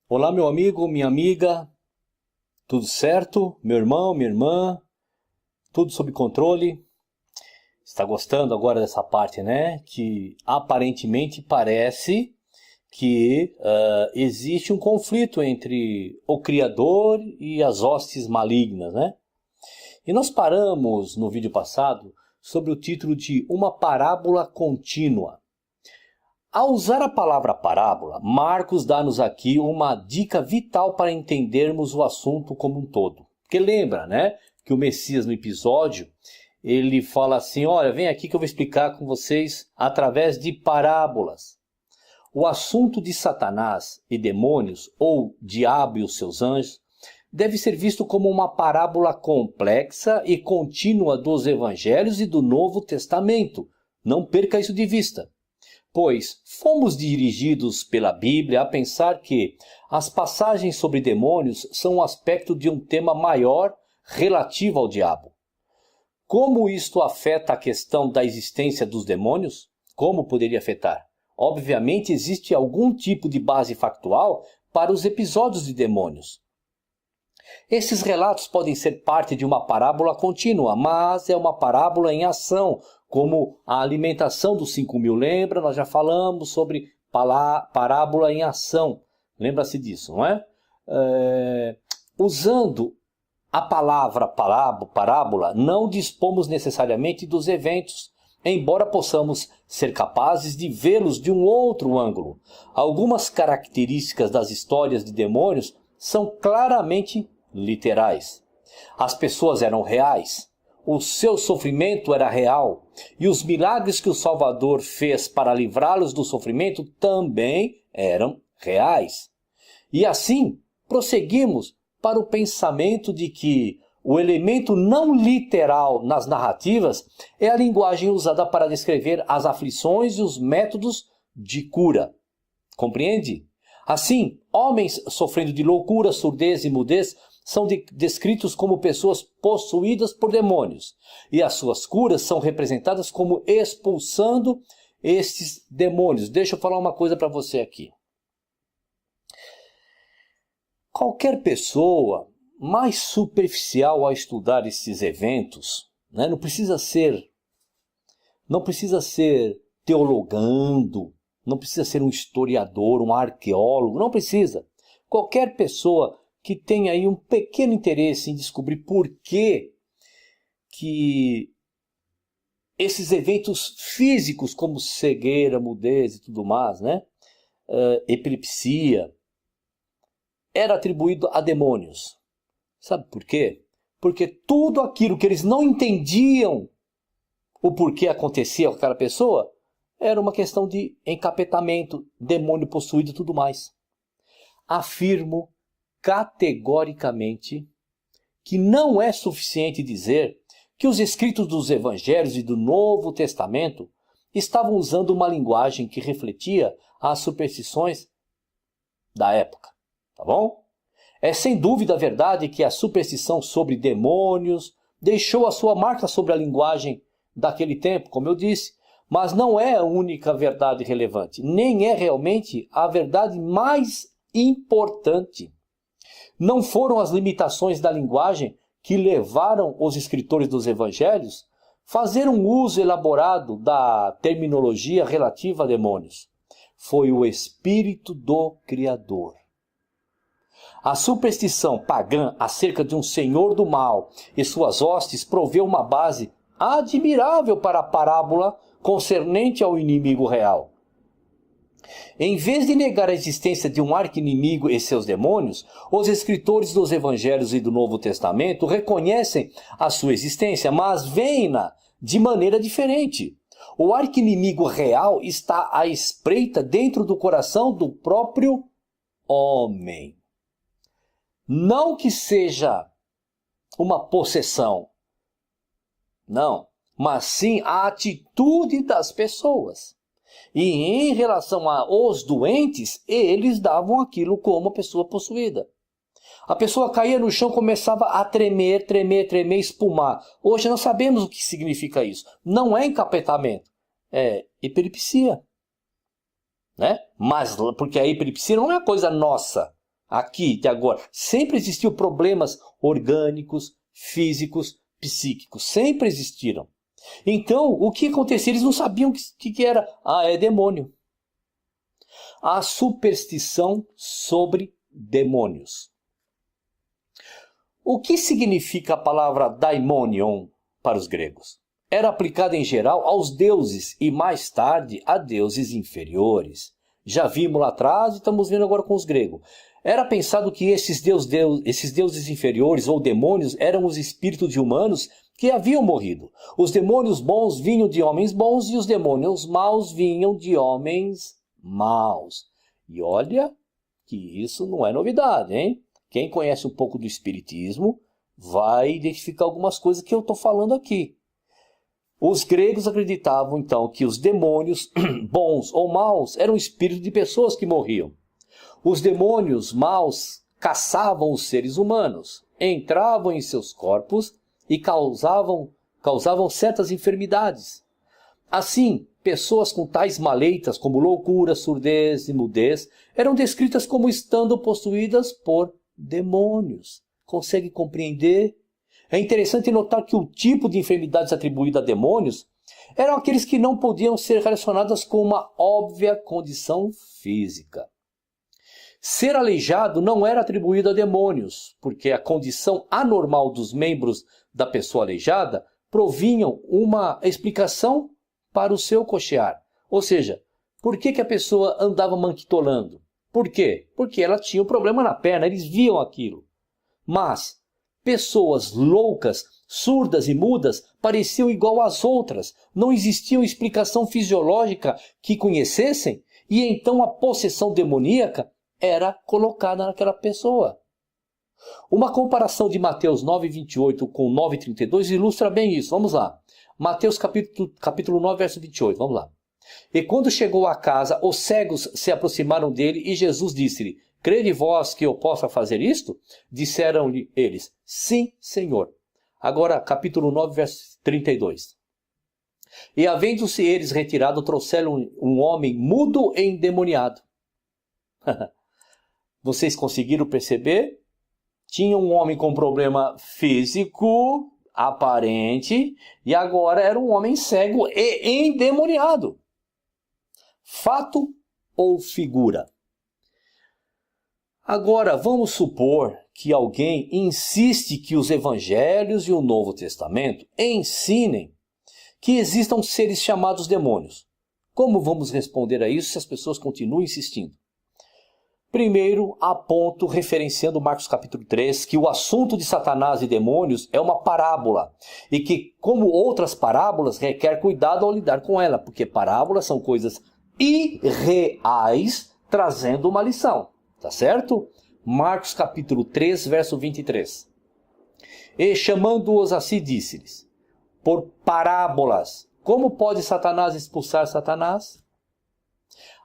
Olá, meu amigo, minha amiga, tudo certo? Meu irmão, minha irmã, tudo sob controle? Está gostando agora dessa parte, né? Que aparentemente parece que existe um conflito entre o Criador e as hostes malignas, né? E nós paramos no vídeo passado sobre o título de Uma Parábola Contínua. Ao usar a palavra parábola, Marcos dá-nos aqui uma dica vital para entendermos o assunto como um todo. Porque lembra, né, que o Messias no episódio, ele fala assim, olha, vem aqui que eu vou explicar com vocês através de parábolas. O assunto de Satanás e demônios, ou diabo e os seus anjos, deve ser visto como uma parábola complexa e contínua dos Evangelhos e do Novo Testamento. Não perca isso de vista. Pois fomos dirigidos pela Bíblia a pensar que as passagens sobre demônios são um aspecto de um tema maior relativo ao diabo. Como isto afeta a questão da existência dos demônios? Como poderia afetar? Obviamente existe algum tipo de base factual para os episódios de demônios. Esses relatos podem ser parte de uma parábola contínua, mas é uma parábola em ação, como a alimentação dos 5.000, lembra? Nós já falamos sobre parábola em ação, lembra-se disso, não é? Usando a palavra parábola, não dispomos necessariamente dos eventos, embora possamos ser capazes de vê-los de um outro ângulo. Algumas características das histórias de demônios são claramente literais. As pessoas eram reais, o seu sofrimento era real, e os milagres que o Salvador fez para livrá-los do sofrimento também eram reais. E assim, prosseguimos para o pensamento de que o elemento não literal nas narrativas é a linguagem usada para descrever as aflições e os métodos de cura. Compreende? Assim, homens sofrendo de loucura, surdez e mudez são descritos como pessoas possuídas por demônios. E as suas curas são representadas como expulsando estes demônios. Deixa eu falar uma coisa para você aqui. Qualquer pessoa mais superficial ao estudar esses eventos, né, não precisa ser teologando, não precisa ser um historiador, um arqueólogo, não precisa. Qualquer pessoa que tenha aí um pequeno interesse em descobrir por que esses eventos físicos, como cegueira, mudez e tudo mais, né, epilepsia, era atribuído a demônios. Sabe por quê? Porque tudo aquilo que eles não entendiam o porquê acontecia com aquela pessoa, era uma questão de encapetamento, demônio possuído e tudo mais. Afirmo categoricamente que não é suficiente dizer que os escritos dos Evangelhos e do Novo Testamento estavam usando uma linguagem que refletia as superstições da época, tá bom? É sem dúvida verdade que a superstição sobre demônios deixou a sua marca sobre a linguagem daquele tempo, como eu disse, mas não é a única verdade relevante, nem é realmente a verdade mais importante. Não foram as limitações da linguagem que levaram os escritores dos evangelhos a fazer um uso elaborado da terminologia relativa a demônios. Foi o Espírito do Criador. A superstição pagã acerca de um senhor do mal e suas hostes proveu uma base admirável para a parábola concernente ao inimigo real. Em vez de negar a existência de um arqui-inimigo e seus demônios, os escritores dos Evangelhos e do Novo Testamento reconhecem a sua existência, mas veem-na de maneira diferente. O arqui-inimigo real está à espreita dentro do coração do próprio homem. Não que seja uma possessão, não, mas sim a atitude das pessoas. E em relação aos doentes, eles davam aquilo como a pessoa possuída. A pessoa caía no chão, começava a tremer, espumar. Hoje nós sabemos o que significa isso. Não é encapetamento, é epilepsia. Né? Mas porque a epilepsia não é uma coisa nossa, aqui de agora. Sempre existiu problemas orgânicos, físicos, psíquicos. Sempre existiram. Então, o que acontecia? Eles não sabiam o que era. Ah, é demônio. A superstição sobre demônios. O que significa a palavra daimonion para os gregos? Era aplicada em geral aos deuses e mais tarde a deuses inferiores. Já vimos lá atrás e estamos vendo agora com os gregos. Era pensado que esses deuses inferiores ou demônios eram os espíritos de humanos que haviam morrido. Os demônios bons vinham de homens bons e os demônios maus vinham de homens maus. E olha que isso não é novidade, hein? Quem conhece um pouco do espiritismo vai identificar algumas coisas que eu estou falando aqui. Os gregos acreditavam então que os demônios, bons ou maus, eram espíritos de pessoas que morriam. Os demônios maus caçavam os seres humanos, entravam em seus corpos e causavam certas enfermidades. Assim, pessoas com tais maleitas como loucura, surdez e mudez eram descritas como estando possuídas por demônios. Consegue compreender? É interessante notar que o tipo de enfermidades atribuídas a demônios eram aqueles que não podiam ser relacionadas com uma óbvia condição física. Ser aleijado não era atribuído a demônios, porque a condição anormal dos membros da pessoa aleijada provinham uma explicação para o seu coxear. Ou seja, por que a pessoa andava manquitolando? Por quê? Porque ela tinha um problema na perna, eles viam aquilo. Mas pessoas loucas, surdas e mudas pareciam igual às outras. Não existia uma explicação fisiológica que conhecessem e então a possessão demoníaca era colocada naquela pessoa. Uma comparação de Mateus 9:28 com 9:32 ilustra bem isso. Vamos lá. Mateus capítulo 9, verso 28. Vamos lá. E quando chegou à casa, os cegos se aproximaram dele e Jesus disse-lhe: crede vós que eu possa fazer isto? Disseram-lhe eles: sim, Senhor. Agora, capítulo 9, verso 32. E havendo-se eles retirado, trouxeram um homem mudo e endemoniado. Vocês conseguiram perceber? Tinha um homem com problema físico aparente e agora era um homem cego e endemoniado. Fato ou figura? Agora, vamos supor que alguém insiste que os evangelhos e o Novo Testamento ensinem que existam seres chamados demônios. Como vamos responder a isso se as pessoas continuam insistindo? Primeiro, aponto, referenciando Marcos capítulo 3, que o assunto de Satanás e demônios é uma parábola e que, como outras parábolas, requer cuidado ao lidar com ela, porque parábolas são coisas irreais trazendo uma lição. Tá certo? Marcos capítulo 3, verso 23. E chamando-os a si, disse-lhes: por parábolas, como pode Satanás expulsar Satanás?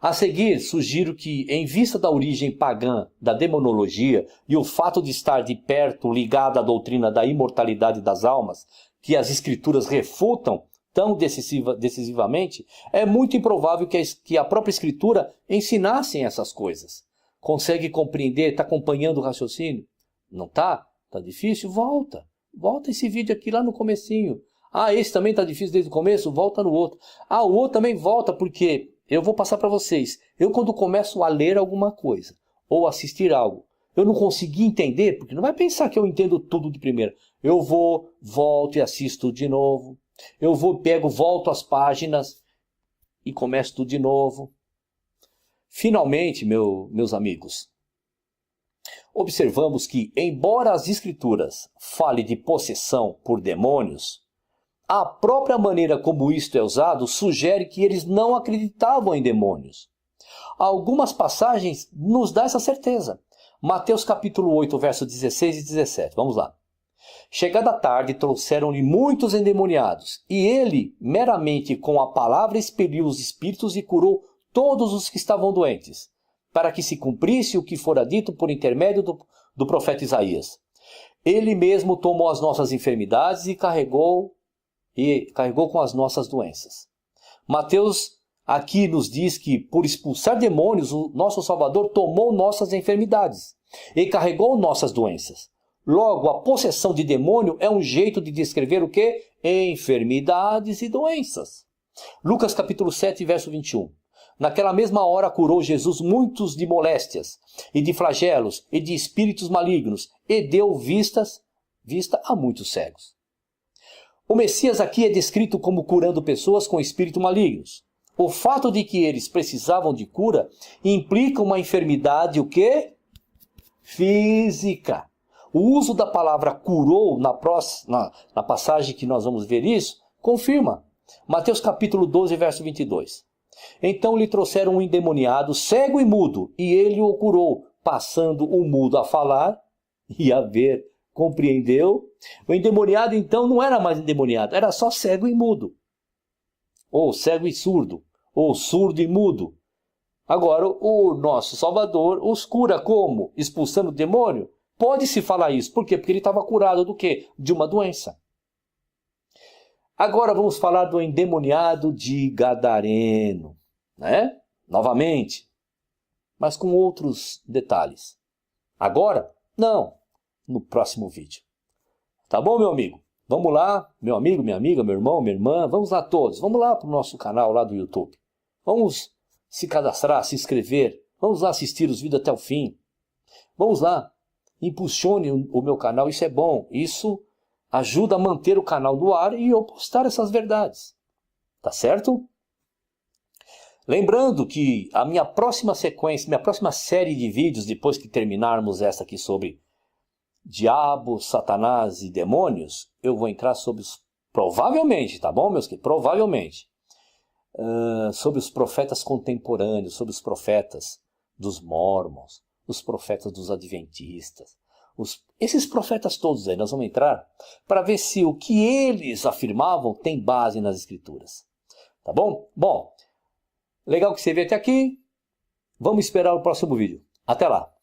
A seguir, sugiro que, em vista da origem pagã da demonologia e o fato de estar de perto ligado à doutrina da imortalidade das almas, que as escrituras refutam tão decisivamente, é muito improvável que a própria escritura ensinasse essas coisas. Consegue compreender? Está acompanhando o raciocínio? Não está? Está difícil? Volta. Volta esse vídeo aqui lá no comecinho. Ah, esse também está difícil desde o começo? Volta no outro. Ah, o outro também volta porque eu vou passar para vocês. Eu quando começo a ler alguma coisa ou assistir algo, eu não consegui entender, porque não vai pensar que eu entendo tudo de primeira. Eu vou, volto e assisto de novo. Eu vou, pego, volto às páginas e começo tudo de novo. Finalmente, meus amigos, observamos que, embora as escrituras falem de possessão por demônios, a própria maneira como isto é usado sugere que eles não acreditavam em demônios. Algumas passagens nos dão essa certeza. Mateus capítulo 8, versos 16 e 17. Vamos lá. Chegada a tarde, trouxeram-lhe muitos endemoniados, e ele, meramente com a palavra, expeliu os espíritos e curou todos os que estavam doentes, para que se cumprisse o que fora dito por intermédio do profeta Isaías. Ele mesmo tomou as nossas enfermidades e carregou com as nossas doenças. Mateus aqui nos diz que, por expulsar demônios, o nosso Salvador tomou nossas enfermidades e carregou nossas doenças. Logo, a possessão de demônio é um jeito de descrever o quê? Enfermidades e doenças. Lucas capítulo 7, verso 21. Naquela mesma hora curou Jesus muitos de moléstias, e de flagelos, e de espíritos malignos, e deu vista a muitos cegos. O Messias aqui é descrito como curando pessoas com espíritos malignos. O fato de que eles precisavam de cura implica uma enfermidade, o quê? Física. O uso da palavra curou na passagem que nós vamos ver isso, confirma. Mateus capítulo 12, verso 22. Então lhe trouxeram um endemoniado, cego e mudo, e ele o curou, passando o mudo a falar e a ver. Compreendeu? O endemoniado então não era mais endemoniado, era só cego e mudo. Ou cego e surdo, ou surdo e mudo. Agora o nosso Salvador os cura como? Expulsando o demônio? Pode-se falar isso. Por quê? Porque ele estava curado do quê? De uma doença. Agora vamos falar do endemoniado de Gadareno, né? Novamente, mas com outros detalhes. Agora? Não, no próximo vídeo. Tá bom, meu amigo? Vamos lá, meu amigo, minha amiga, meu irmão, minha irmã, vamos lá todos. Vamos lá para o nosso canal lá do YouTube. Vamos se cadastrar, se inscrever. Vamos lá assistir os vídeos até o fim. Vamos lá. Impulsione o meu canal, isso é bom. Isso ajuda a manter o canal no ar e eu postar essas verdades. Tá certo? Lembrando que a minha próxima sequência, minha próxima série de vídeos, depois que terminarmos essa aqui sobre diabo, satanás e demônios, eu vou entrar sobre os, provavelmente, tá bom, meus queridos? Provavelmente, sobre os profetas contemporâneos, sobre os profetas dos mormons, os profetas dos adventistas, esses profetas todos aí, nós vamos entrar para ver se o que eles afirmavam tem base nas escrituras. Tá bom? Bom, legal que você veio até aqui. Vamos esperar o próximo vídeo. Até lá!